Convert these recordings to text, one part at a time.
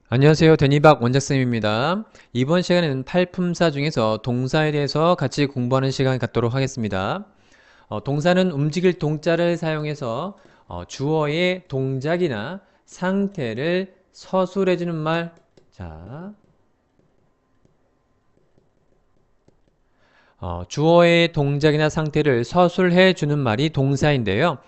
안녕하세요. 데니박 원장쌤입니다. 이번 시간에는 팔품사 중에서 동사에 대해서 같이 공부하는 시간을 갖도록 하겠습니다. 동사는 움직일 동자를 사용해서 주어의 동작이나 상태를 서술해주는 말. 자, 주어의 동작이나 상태를 서술해 주는 말이 동사인데요.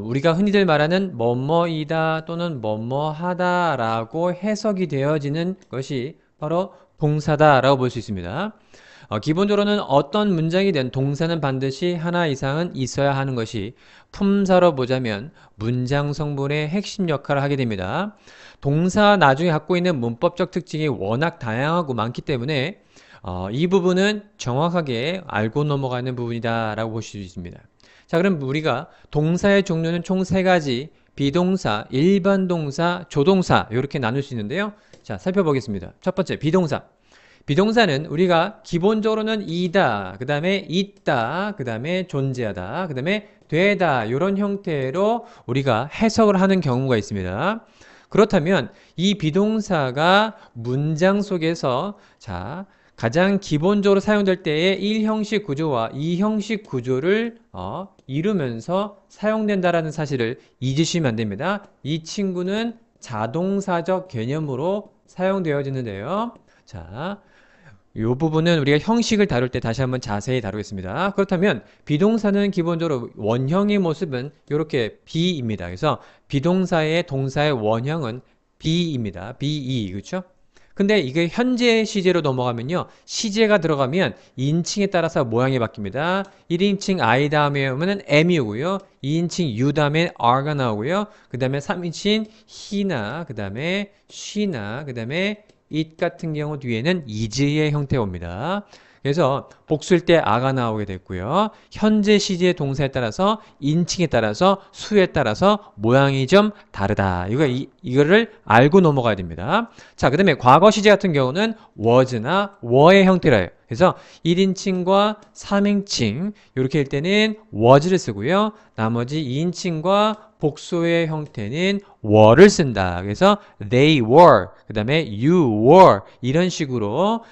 우리가 흔히들 말하는 뭐뭐이다 또는 뭐뭐하다 라고 해석이 되어지는 것이 바로 동사다 라고 볼 수 있습니다. 기본적으로는 어떤 문장이든 동사는 반드시 하나 이상은 있어야 하는 것이 품사로 보자면 문장 성분의 핵심 역할을 하게 됩니다. 동사 나중에 갖고 있는 문법적 특징이 워낙 다양하고 많기 때문에 이 부분은 정확하게 알고 넘어가는 부분이다 라고 보실 수 있습니다. 자, 그럼 우리가 동사의 종류는 총 세 가지, 비동사, 일반 동사, 조동사 이렇게 나눌 수 있는데요. 자, 살펴보겠습니다. 첫 번째, 비동사. 비동사는 우리가 기본적으로는 이다, 그 다음에 있다, 그 다음에 존재하다, 그 다음에 되다 이런 형태로 우리가 해석을 하는 경우가 있습니다. 그렇다면 이 비동사가 문장 속에서 가장 기본적으로 사용될 때의 1형식 구조와 2형식 구조를 이루면서 사용된다라는 사실을 잊으시면 안 됩니다. 이 친구는 자동사적 개념으로 사용되어지는데요. 자, 이 부분은 우리가 형식을 다룰 때 다시 한번 자세히 다루겠습니다. 그렇다면 비동사는 기본적으로 원형의 모습은 이렇게 be입니다. 그래서 비동사의 동사의 원형은 be입니다. be, 그렇죠? 근데 이게 현재 시제로 넘어가면요. 시제가 들어가면 인칭에 따라서 모양이 바뀝니다. 1인칭 I 다음에 오면은 M이 오고요. 2인칭 U 다음에 R가 나오고요. 그 다음에 3인칭 he나, 그 다음에 she나, 그 다음에 it 같은 경우 뒤에는 is의 형태가 옵니다. 그래서 복수일 때 a가 나오게 됐고요. 현재 시제 동사에 따라서 인칭에 따라서 수에 따라서 모양이 좀 다르다. 이거를 알고 넘어가야 됩니다. 자, 그 다음에 과거 시제 같은 경우는 was나 were의 형태라요. 그래서 1인칭과 3인칭 이렇게 할 때는 was를 쓰고요. 나머지 2인칭과 복수의 형태는 were를 쓴다. 그래서 they were, 그 다음에 you were 이런 식으로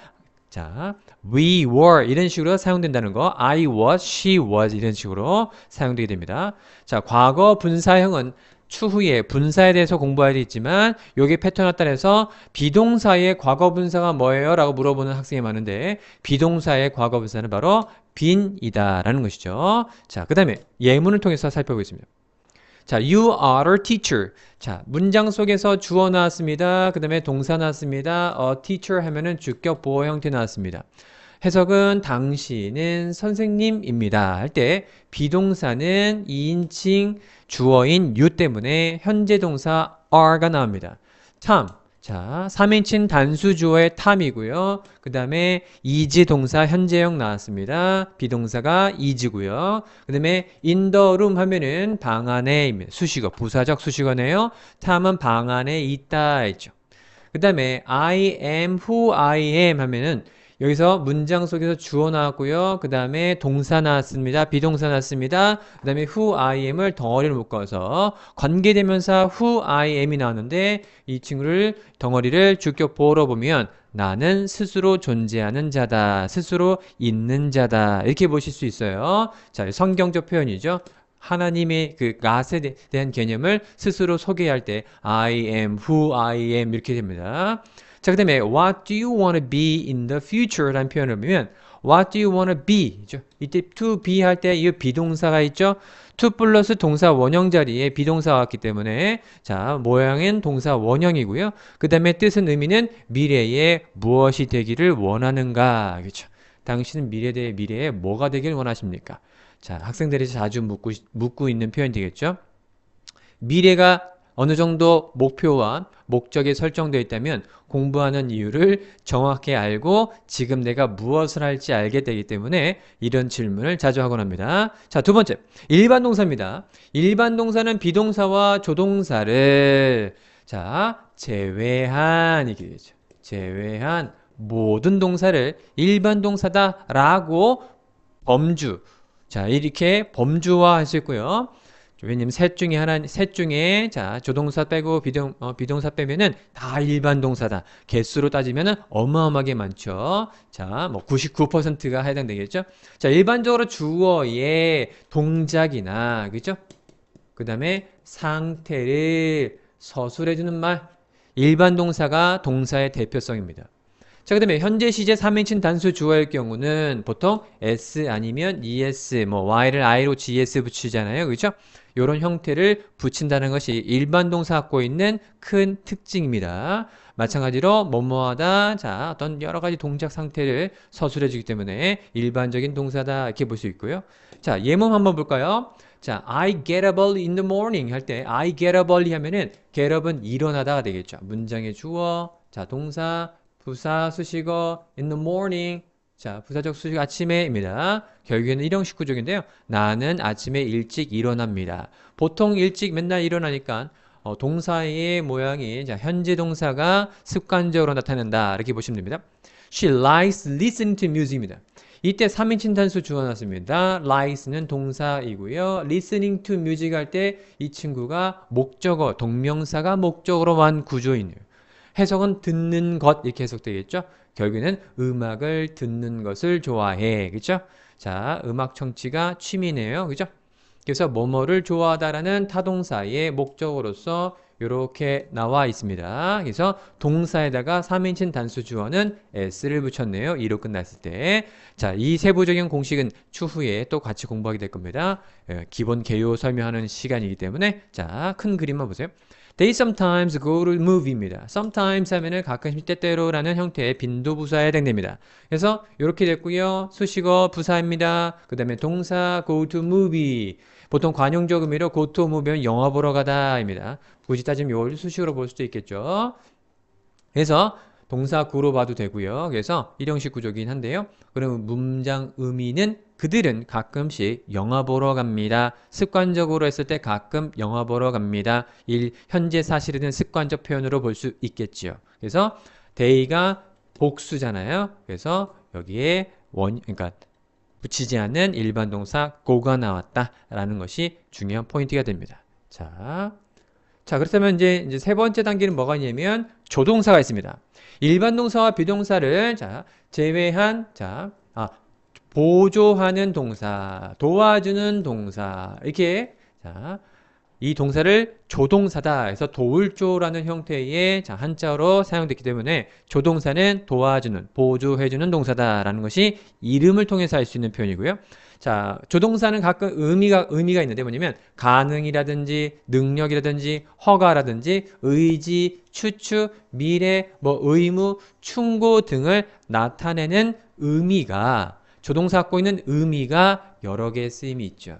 자, we were 이런 식으로 사용된다는 거. I was, she was 이런 식으로 사용되게 됩니다. 자, 과거 분사형은 추후에 분사에 대해서 공부해야 되겠지만 여기 패턴에 따라서 비동사의 과거 분사가 뭐예요? 라고 물어보는 학생이 많은데 비동사의 과거 분사는 바로 been이다 라는 것이죠. 자, 그 다음에 예문을 통해서 살펴보겠습니다. 자, you are a teacher. 자, 문장 속에서 주어 나왔습니다. 그 다음에 동사 나왔습니다. a teacher 하면은 주격 보호 형태 나왔습니다. 해석은 당신은 선생님입니다. 할 때 비동사는 2인칭 주어인 you 때문에 현재 동사 are가 나옵니다. 참. 자, 3인칭 단수 주어의 탐이고요. 그 다음에 is 동사 현재형 나왔습니다. 비동사가 is고요. 그 다음에 in the room 하면은 방 안에 수식어, 부사적 수식어네요. 탐은 방 안에 있다 했죠. 그 다음에 I am who I am 하면은 여기서 문장 속에서 주어 나왔고요. 그 다음에 동사 나왔습니다. 비동사 나왔습니다. 그 다음에 who I am을 덩어리를 묶어서 관계대명사 who I am이 나왔는데 이 친구를 덩어리를 주격 보호로 보면 나는 스스로 존재하는 자다. 스스로 있는 자다. 이렇게 보실 수 있어요. 자, 성경적 표현이죠. 하나님의 그 God에 대한 개념을 스스로 소개할 때 I am who I am 이렇게 됩니다. 자, 그 다음에 What do you want to be in the future? 라는 표현을 보면 What do you want to be? 이때 to be 할 때 이 비동사가 있죠? to 플러스 동사 원형 자리에 비동사가 왔기 때문에 자, 모양은 동사 원형이고요. 그 다음에 뜻은 의미는 미래에 무엇이 되기를 원하는가? 그렇죠? 당신은 미래에 뭐가 되길 원하십니까? 자, 학생들이 자주 묻고 있는 표현이 되겠죠? 미래가 어느 정도 목표와 목적이 설정되어 있다면 공부하는 이유를 정확히 알고 지금 내가 무엇을 할지 알게 되기 때문에 이런 질문을 자주 하곤 합니다. 자, 두 번째, 일반 동사입니다. 일반 동사는 비동사와 조동사를 제외한 이게 되죠. 제외한 모든 동사를 일반 동사다라고 범주 이렇게 범주화 할 수 있고요. 왜냐면 셋 중에 자 조동사 빼고 비동사 빼면은 다 일반 동사다. 개수로 따지면은 어마어마하게 많죠. 자, 뭐 99%가 해당되겠죠. 자, 일반적으로 주어의 동작이나 그죠? 그다음에 상태를 서술해주는 말, 일반 동사가 동사의 대표성입니다. 자, 그다음에 현재 시제 3인칭 단수 주어일 경우는 보통 s 아니면 es, 뭐 y를 i로 gs 붙이잖아요. 그죠? 이런 형태를 붙인다는 것이 일반 동사 갖고 있는 큰 특징입니다. 마찬가지로 뭐뭐하다, 자, 어떤 여러 가지 동작 상태를 서술해 주기 때문에 일반적인 동사다 이렇게 볼 수 있고요. 자, 예문 한번 볼까요? 자, I get up early in the morning 할 때 I get up early 하면은 get up은 일어나다가 되겠죠. 문장의 주어, 자, 동사, 부사, 수식어, in the morning. 자, 부사적 수식 아침에입니다. 결국에는 일형식 구조인데요. 나는 아침에 일찍 일어납니다. 보통 일찍 맨날 일어나니까 동사의 모양이 자, 현재 동사가 습관적으로 나타낸다. 이렇게 보시면 됩니다. She likes listening to music입니다. 이때 3인칭 단수 주어놨습니다. likes는 동사이고요. listening to music 할 때 이 친구가 목적어, 동명사가 목적으로 한 구조이네요. 해석은 듣는 것 이렇게 해석되겠죠. 결국에는 음악을 듣는 것을 좋아해. 그렇죠? 자, 음악 청취가 취미네요. 그렇죠? 그래서 뭐뭐를 좋아하다라는 타동사의 목적어로서 이렇게 나와 있습니다. 그래서 동사에다가 3인칭 단수 주어는 s를 붙였네요. 2로 끝났을 때. 자, 이 세부적인 공식은 추후에 또 같이 공부하게 될 겁니다. 기본 개요 설명하는 시간이기 때문에 자, 큰 그림만 보세요. They sometimes go to movie입니다. sometimes 하면은 가끔씩 때때로라는 형태의 빈도부사에 해당됩니다. 그래서 이렇게 됐고요. 수식어 부사입니다. 그 다음에 동사 go to movie. 보통 관용적 의미로 go to movie면 영화 보러 가다입니다. 굳이 따지면 이걸 수식어로 볼 수도 있겠죠. 그래서 동사 구로 봐도 되고요. 그래서 일형식 구조긴 한데요. 그러면 문장 의미는 그들은 가끔씩 영화 보러 갑니다. 습관적으로 했을 때 가끔 영화 보러 갑니다. 현재 사실은 습관적 표현으로 볼 수 있겠지요. 그래서 they가 복수잖아요. 그래서 여기에 그러니까 붙이지 않는 일반 동사 go가 나왔다라는 것이 중요한 포인트가 됩니다. 자, 그렇다면 이제 세 번째 단계는 뭐가 있냐면 조동사가 있습니다. 일반 동사와 비동사를 자, 제외한 보조하는 동사, 도와주는 동사 이렇게 자, 이 동사를 조동사다 해서 도울조라는 형태의 자, 한자어로 사용됐기 때문에 조동사는 도와주는, 보조해주는 동사다라는 것이 이름을 통해서 알 수 있는 표현이고요. 자, 조동사는 가끔 의미가 있는데 뭐냐면 가능이라든지 능력이라든지 허가라든지 의지, 추측, 미래, 뭐 의무, 충고 등을 나타내는 의미가 조동사 갖고 있는 의미가 여러 개의 쓰임이 있죠.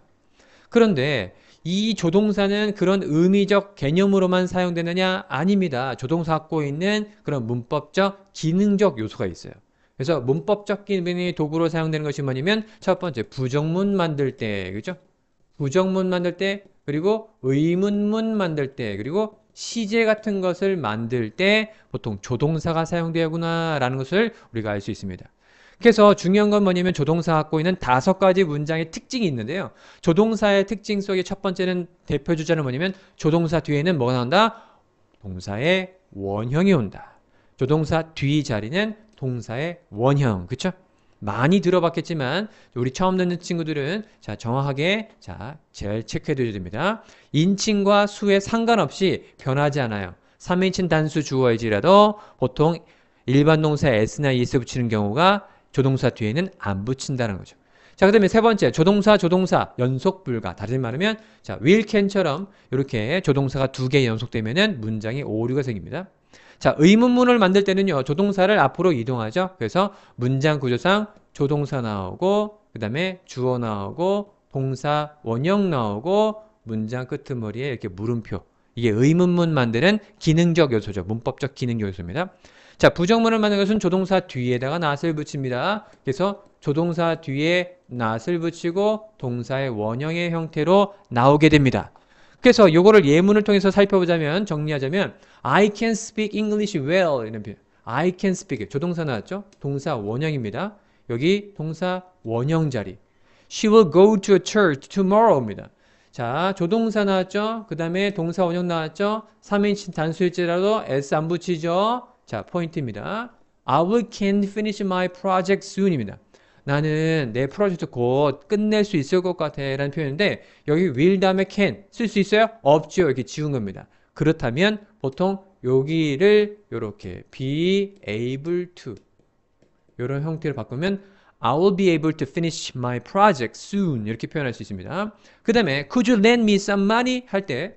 그런데 이 조동사는 그런 의미적 개념으로만 사용되느냐? 아닙니다. 조동사 갖고 있는 그런 문법적, 기능적 요소가 있어요. 그래서 문법적 기능의 도구로 사용되는 것이 뭐냐면 첫 번째 부정문 만들 때, 그죠? 부정문 만들 때, 그리고 의문문 만들 때, 그리고 시제 같은 것을 만들 때 보통 조동사가 사용되구나라는 것을 우리가 알 수 있습니다. 그래서 중요한 건 뭐냐면 조동사 갖고 있는 5가지 문장의 특징이 있는데요. 조동사의 특징 속의 첫 번째는 대표 주자는 뭐냐면 조동사 뒤에는 뭐가 나온다? 동사의 원형이 온다. 조동사 뒤 자리는 동사의 원형. 그쵸? 많이 들어봤겠지만 우리 처음 듣는 친구들은 자, 정확하게 자, 잘 체크해 드려야 됩니다. 인칭과 수에 상관없이 변하지 않아요. 3인칭 단수 주어일지라도 보통 일반 동사에 s나 es 붙이는 경우가 조동사 뒤에는 안 붙인다는 거죠. 자, 그 다음에 세 번째, 조동사 연속 불가. 다시 말하면, 자, will, can처럼 이렇게 조동사가 2개 연속되면은 문장이 오류가 생깁니다. 자, 의문문을 만들 때는요, 조동사를 앞으로 이동하죠. 그래서 문장 구조상 조동사 나오고, 그 다음에 주어 나오고, 동사 원형 나오고, 문장 끄트머리에 이렇게 물음표. 이게 의문문 만드는 기능적 요소죠. 문법적 기능적 요소입니다. 자, 부정문을 만드는 것은 조동사 뒤에다가 not을 붙입니다. 그래서 조동사 뒤에 not을 붙이고 동사의 원형의 형태로 나오게 됩니다. 그래서 이거를 예문을 통해서 살펴보자면 정리하자면 I can speak English well 이런 표현. I can speak 조동사 나왔죠? 동사 원형입니다. 여기 동사 원형 자리. She will go to a church tomorrow입니다. 자, 조동사 나왔죠? 그 다음에 동사 원형 나왔죠? 3인칭 단수일지라도 S 안 붙이죠? 자, 포인트입니다. I will can finish my project soon입니다. 나는 내 프로젝트 곧 끝낼 수 있을 것 같아 라는 표현인데 여기 will 다음에 can 쓸 수 있어요? 없죠. 이렇게 지운 겁니다. 그렇다면 보통 여기를 이렇게 be able to 이런 형태로 바꾸면 I will be able to finish my project soon 이렇게 표현할 수 있습니다. 그 다음에 could you lend me some money 할 때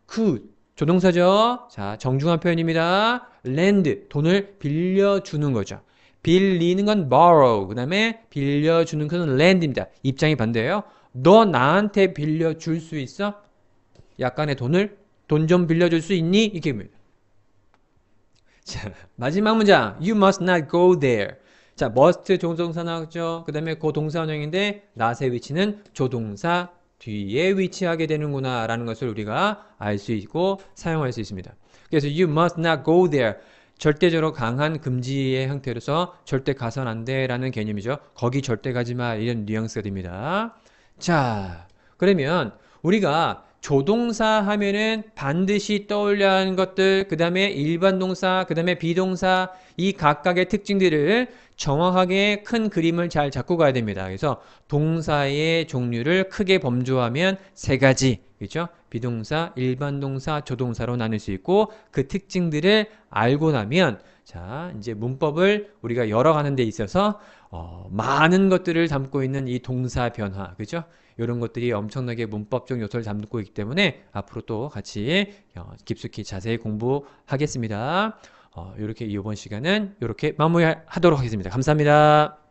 could 조동사죠. 자, 정중한 표현입니다. lend 돈을 빌려주는 거죠. 빌리는 건 borrow 그 다음에 빌려주는 것은 lend입니다. 입장이 반대예요. 너 나한테 빌려줄 수 있어? 약간의 돈을 돈 좀 빌려줄 수 있니? 이게 뭡니다. 자, 마지막 문장 You must not go there. 자, must 조동사 나왔죠. 그 다음에 그 동사 원형인데 not의 위치는 조동사 뒤에 위치하게 되는구나 라는 것을 우리가 알 수 있고 사용할 수 있습니다. 그래서 you must not go there. 절대적으로 강한 금지의 형태로서 절대 가선 안 돼 라는 개념이죠. 거기 절대 가지 마 이런 뉘앙스가 됩니다. 자, 그러면 우리가 조동사 하면은 반드시 떠올려야 하는 것들, 그 다음에 일반 동사, 그 다음에 비동사, 이 각각의 특징들을 정확하게 큰 그림을 잘 잡고 가야 됩니다. 그래서 동사의 종류를 크게 범주하면 세 가지, 그렇죠? 비동사, 일반 동사, 조동사로 나눌 수 있고 그 특징들을 알고 나면 자, 이제 문법을 우리가 열어가는 데 있어서 많은 것들을 담고 있는 이 동사 변화, 그죠? 이런 것들이 엄청나게 문법적 요소를 담고 있기 때문에 앞으로 또 같이 깊숙이 자세히 공부하겠습니다. 이렇게 이번 시간은 이렇게 마무리하도록 하겠습니다. 감사합니다.